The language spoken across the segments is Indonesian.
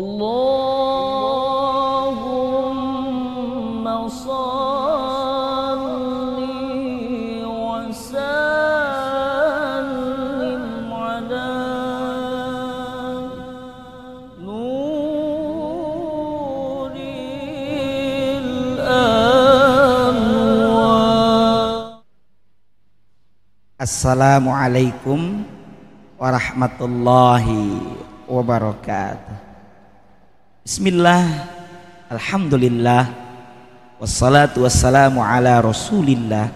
Allahumma salli wa sallim ala nuril anwar. Assalamualaikum warahmatullahi wabarakatuh. Bismillah, alhamdulillah, wassalatu wassalamu ala rasulillah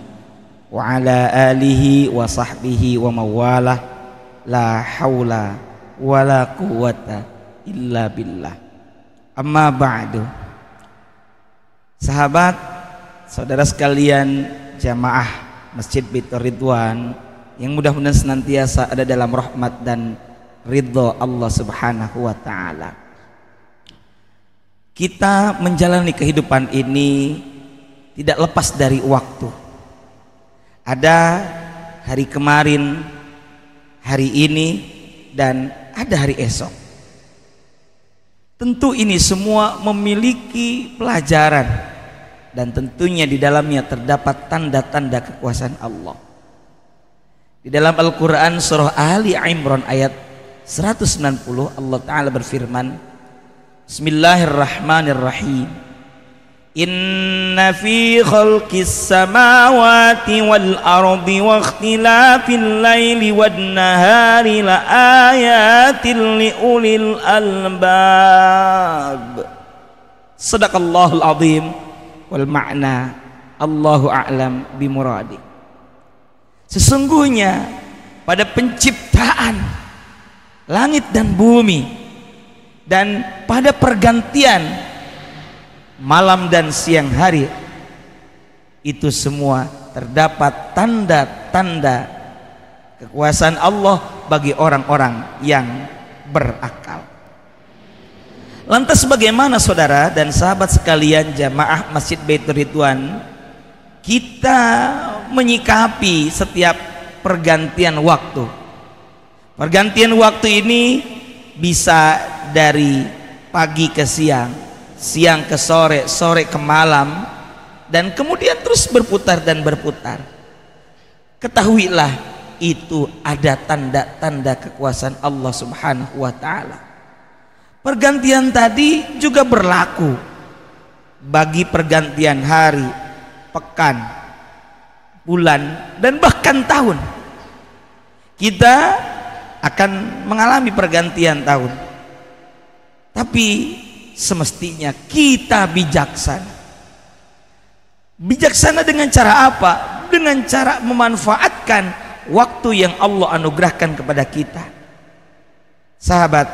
wa ala alihi wa sahbihi wa mawalah, la hawla wa la quwata illa billah. Amma ba'du. Sahabat, saudara sekalian jamaah Masjid Baitur Ridwan yang mudah-mudahan senantiasa ada dalam rahmat dan ridho Allah Subhanahu wa ta'ala. Kita menjalani kehidupan ini tidak lepas dari waktu. Ada hari kemarin, hari ini, dan ada hari esok. Tentu ini semua memiliki pelajaran, dan tentunya di dalamnya terdapat tanda-tanda kekuasaan Allah. Di dalam Al-Quran surah Ali Imran ayat 190 Allah Ta'ala berfirman, Bismillahirrahmanirrahim. Inna fi khalqis samawati wal ardi wa ikhtilafil laili wan nahari la ayatin li ulil albab. Sadaqallahul azim wal ma'na Allahu a'lam bimuradi. Sesungguhnya pada penciptaan langit dan bumi dan pada pergantian malam dan siang hari, itu semua terdapat tanda-tanda kekuasaan Allah bagi orang-orang yang berakal. Lantas bagaimana saudara dan sahabat sekalian jamaah Masjid Baitur Ridwan kita menyikapi setiap pergantian waktu? Pergantian waktu ini bisa dari pagi ke siang, siang ke sore, sore ke malam, dan kemudian terus berputar dan berputar. Ketahuilah itu ada tanda-tanda kekuasaan Allah Subhanahu wa ta'ala. Pergantian tadi juga berlaku bagi pergantian hari, pekan, bulan, dan bahkan tahun. Kita akan mengalami pergantian tahun, tapi semestinya kita bijaksana. Bijaksana dengan cara apa? Dengan cara memanfaatkan waktu yang Allah anugerahkan kepada kita. Sahabat,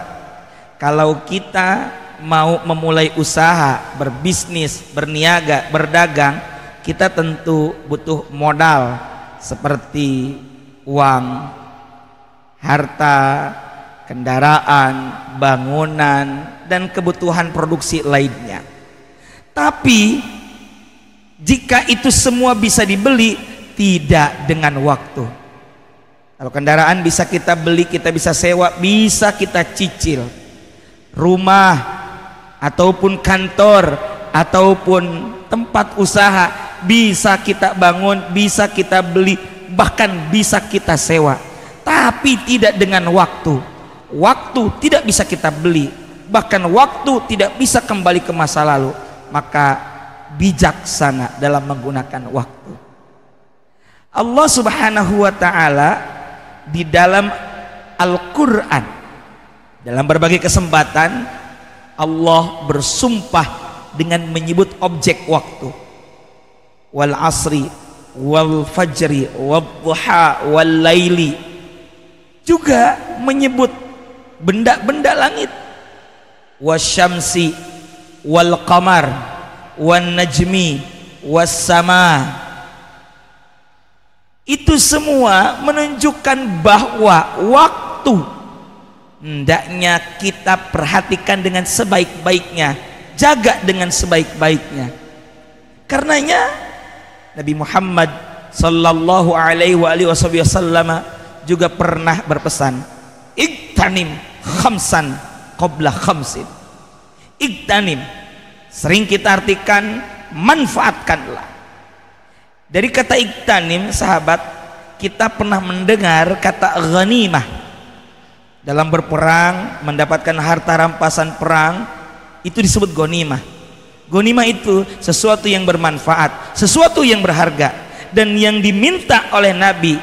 kalau kita mau memulai usaha, berbisnis, berniaga, berdagang, kita tentu butuh modal seperti uang, harta, kendaraan, bangunan, dan kebutuhan produksi lainnya. Tapi jika itu semua bisa dibeli, tidak dengan waktu. Kalau kendaraan bisa kita beli, kita bisa sewa, bisa kita cicil. Rumah ataupun kantor ataupun tempat usaha bisa kita bangun, bisa kita beli, bahkan bisa kita sewa. Tapi tidak dengan waktu. Waktu tidak bisa kita beli, bahkan waktu tidak bisa kembali ke masa lalu. Maka bijaksana dalam menggunakan waktu. Allah Subhanahu wa ta'ala di dalam Al-Quran, dalam berbagai kesempatan Allah bersumpah dengan menyebut objek waktu. Wal asri wal fajri wal duha wal laili, juga menyebut benda-benda langit, wasyamsi wal qamar wan najmi was sama. Itu semua menunjukkan bahwa waktu hendaknya kita perhatikan dengan sebaik-baiknya, jaga dengan sebaik-baiknya. Karenanya Nabi Muhammad sallallahu alaihi wasallam juga pernah berpesan, iktanim khamsan qabla khamsin. Igtanim sering kita artikan manfaatkanlah. Dari kata igtanim, sahabat, kita pernah mendengar kata ghanimah. Dalam berperang mendapatkan harta rampasan perang itu disebut ghanimah. Ghanimah itu sesuatu yang bermanfaat, sesuatu yang berharga, dan yang diminta oleh Nabi,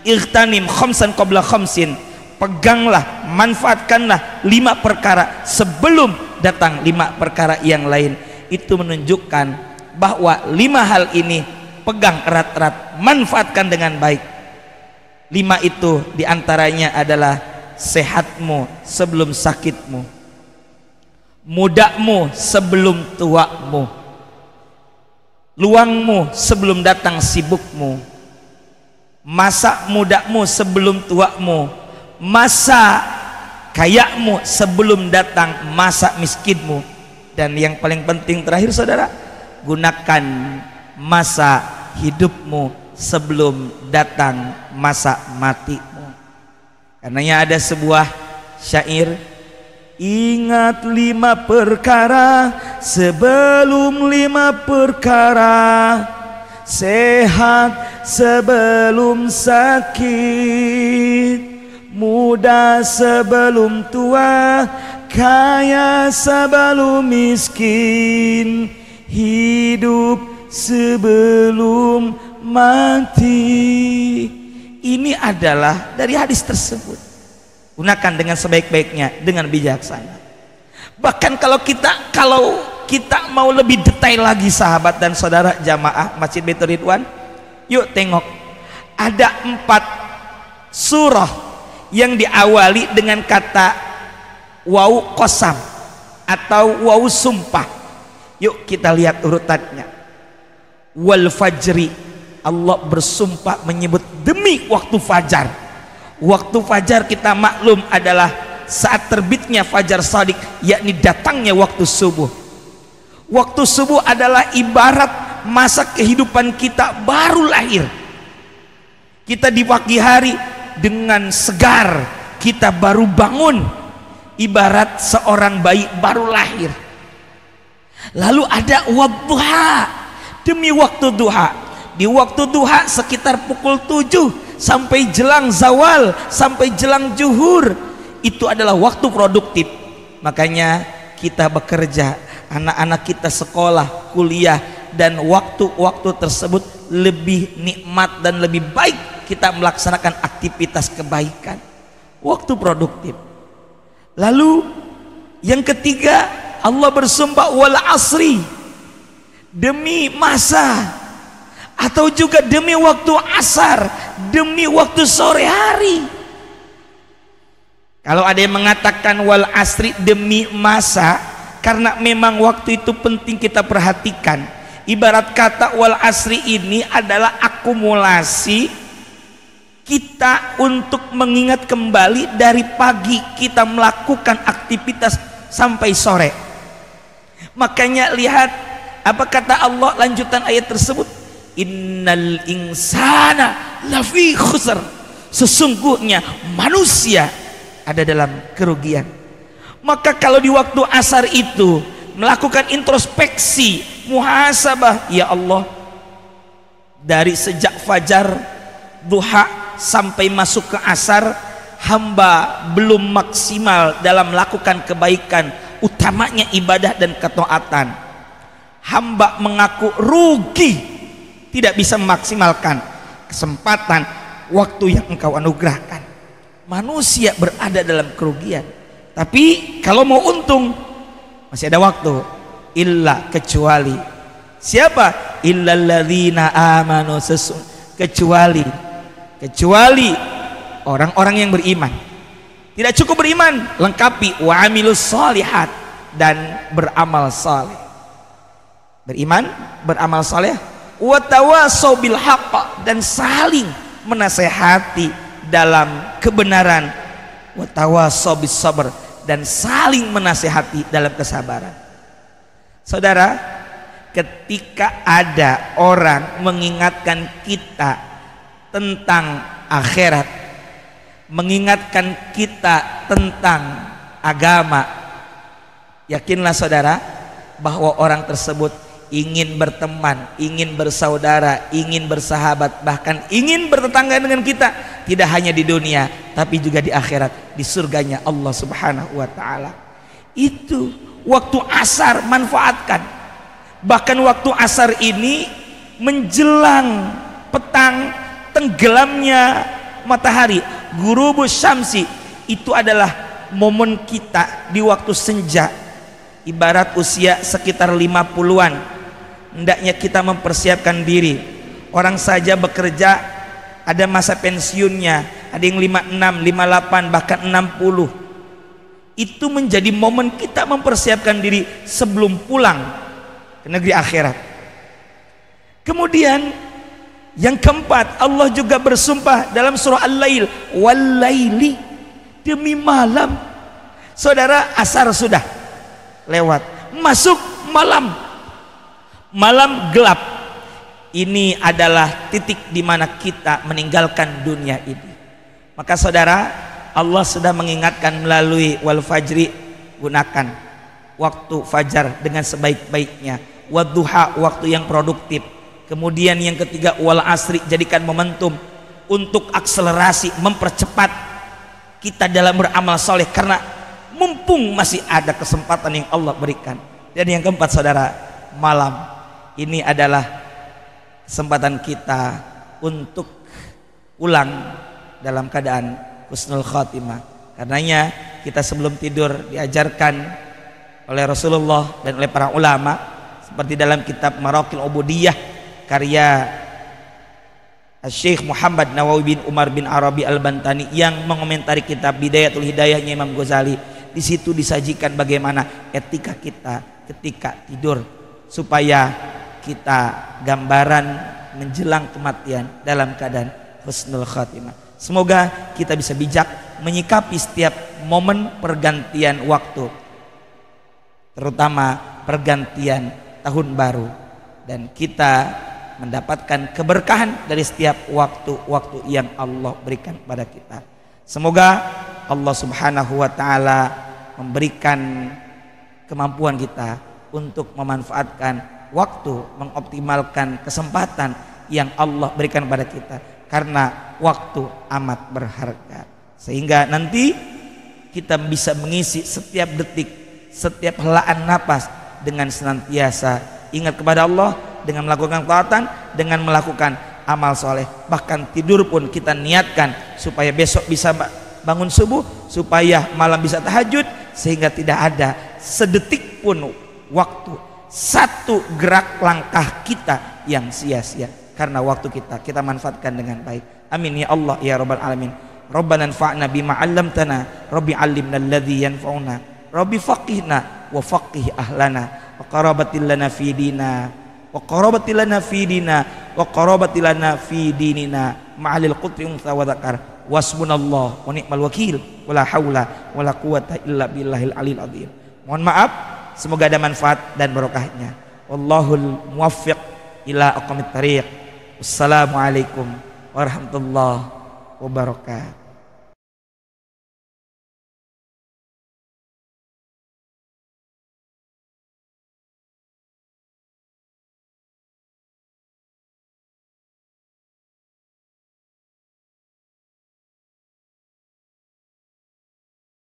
igtanim khamsan qabla khamsin, peganglah, manfaatkanlah 5 perkara sebelum datang 5 perkara yang lain. Itu menunjukkan bahwa 5 hal ini pegang erat-erat, manfaatkan dengan baik. 5 itu diantaranya adalah sehatmu sebelum sakitmu, mudamu sebelum tuamu, luangmu sebelum datang sibukmu, masa mudamu sebelum tuamu, masa kayamu sebelum datang masa miskinmu, dan yang paling penting terakhir saudara, gunakan masa hidupmu sebelum datang masa matimu. Karenanya ada sebuah syair, ingat 5 perkara sebelum 5 perkara, sehat sebelum sakit, muda sebelum tua, kaya sebelum miskin, hidup sebelum mati. Ini adalah dari hadis tersebut. Gunakan dengan sebaik-baiknya, dengan bijaksana. Bahkan kalau kita mau lebih detail lagi, sahabat dan saudara jamaah Masjid Baitur Ridwan, yuk tengok, ada 4 surah yang diawali dengan kata waw qasam atau waw sumpah. Yuk kita lihat urutannya. Wal fajri, Allah bersumpah menyebut demi waktu fajar. Waktu fajar kita maklum adalah saat terbitnya fajar shadiq, yakni datangnya waktu subuh. Waktu subuh adalah ibarat masa kehidupan kita baru lahir. Kita di pagi hari dengan segar, kita baru bangun, ibarat seorang bayi baru lahir. Lalu ada wadduha, demi waktu duha. Di waktu duha sekitar pukul 7 sampai jelang zawal, sampai jelang zuhur, itu adalah waktu produktif. Makanya kita bekerja, anak-anak kita sekolah, kuliah, dan waktu-waktu tersebut lebih nikmat dan lebih baik kita melaksanakan aktivitas kebaikan. Waktu produktif. Lalu yang ketiga, Allah bersumpah wal asri, demi masa, atau juga demi waktu asar, demi waktu sore hari. Kalau ada yang mengatakan wal asri, demi masa, karena memang waktu itu penting kita perhatikan. Ibarat kata wal asri ini adalah akumulasi kita untuk mengingat kembali dari pagi kita melakukan aktivitas sampai sore. Makanya lihat apa kata Allah lanjutan ayat tersebut, innal insana lafi khusr, sesungguhnya manusia ada dalam kerugian. Maka kalau di waktu asar itu melakukan introspeksi, muhasabah, ya Allah, dari sejak fajar duha sampai masuk ke asar, hamba belum maksimal dalam melakukan kebaikan, utamanya ibadah dan ketaatan. Hamba mengaku rugi, tidak bisa memaksimalkan kesempatan waktu yang engkau anugerahkan. Manusia berada dalam kerugian. Tapi kalau mau untung masih ada waktu. Illa, kecuali siapa? Illalladzina amanu, kecuali orang-orang yang beriman. Tidak cukup beriman, lengkapi wa amilus sholihat, dan beramal saleh. Beriman, beramal saleh, wa tawasau bil haqq, dan saling menasehati dalam kebenaran, wa tawasau bis sabr, dan saling menasehati dalam kesabaran. Saudara, ketika ada orang mengingatkan kita tentang akhirat, mengingatkan kita tentang agama, Yakinlah saudara bahwa orang tersebut ingin berteman, ingin bersaudara, ingin bersahabat, bahkan ingin bertetangga dengan kita, tidak hanya di dunia tapi juga di akhirat, di surganya Allah Subhanahu wa taala. Itu waktu asar manfaatkan. Bahkan waktu asar ini menjelang petang, tenggelamnya matahari, ghurubus syamsi, itu adalah momen kita di waktu senja. Ibarat usia sekitar 50-an, hendaknya kita mempersiapkan diri. Orang saja bekerja ada masa pensiunnya, ada yang 56, 58, bahkan 60. Itu menjadi momen kita mempersiapkan diri sebelum pulang ke negeri akhirat. Kemudian yang keempat, Allah juga bersumpah dalam surah Al-Lail, wal-laili, demi malam. Saudara, asar sudah lewat, masuk malam, malam gelap. Ini adalah titik di mana kita meninggalkan dunia ini. Maka saudara, Allah sudah mengingatkan melalui wal fajri, gunakan waktu fajar dengan sebaik-baiknya, wadduha, waktu yang produktif. Kemudian yang ketiga, wal asri, jadikan momentum untuk akselerasi, mempercepat kita dalam beramal soleh, karena mumpung masih ada kesempatan yang Allah berikan. Dan yang keempat saudara, malam ini adalah kesempatan kita untuk pulang dalam keadaan husnul khatimah. Karenanya kita sebelum tidur diajarkan oleh Rasulullah dan oleh para ulama, seperti dalam kitab Maraqil Ubudiyah karya Syekh Muhammad Nawawi bin Umar bin Arabi Al-Bantani yang mengomentari kitab Bidayatul Hidayahnya Imam Ghazali. Di situ disajikan bagaimana etika kita ketika tidur, supaya kita gambaran menjelang kematian dalam keadaan husnul khatimah. Semoga kita bisa bijak menyikapi setiap momen pergantian waktu, terutama pergantian tahun baru, dan kita mendapatkan keberkahan dari setiap waktu-waktu yang Allah berikan kepada kita. Semoga Allah Subhanahu wa taala memberikan kemampuan kita untuk memanfaatkan waktu, mengoptimalkan kesempatan yang Allah berikan kepada kita, karena waktu amat berharga, sehingga nanti kita bisa mengisi setiap detik, setiap helaan napas dengan senantiasa ingat kepada Allah, dengan melakukan taatan, dengan melakukan amal soleh. Bahkan tidur pun kita niatkan supaya besok bisa bangun subuh, supaya malam bisa tahajud, sehingga tidak ada sedetik pun waktu, satu gerak langkah kita yang sia-sia, karena waktu kita manfaatkan dengan baik. Amin ya Allah ya rabbal alamin. Rabbana anfa'na bima 'allamtana, rabbi 'allimna alladhi yanfa'una, rabbi faqihna wa faqih ahlana, wa qarabatil lana fi dina, wa qarabatil lana fi dina, wa qarabatil lana fi dinina ma'alil qutri untha wa dzakar. Wasbunallah wa ni'mal wakil, wala haula wala quwata illa billahil alil azim. Mohon maaf, semoga ada manfaat dan barokahnya. Wallahul muwaffiq ila aqwamit thariq. Wassalamualaikum warahmatullahi wabarakatuh.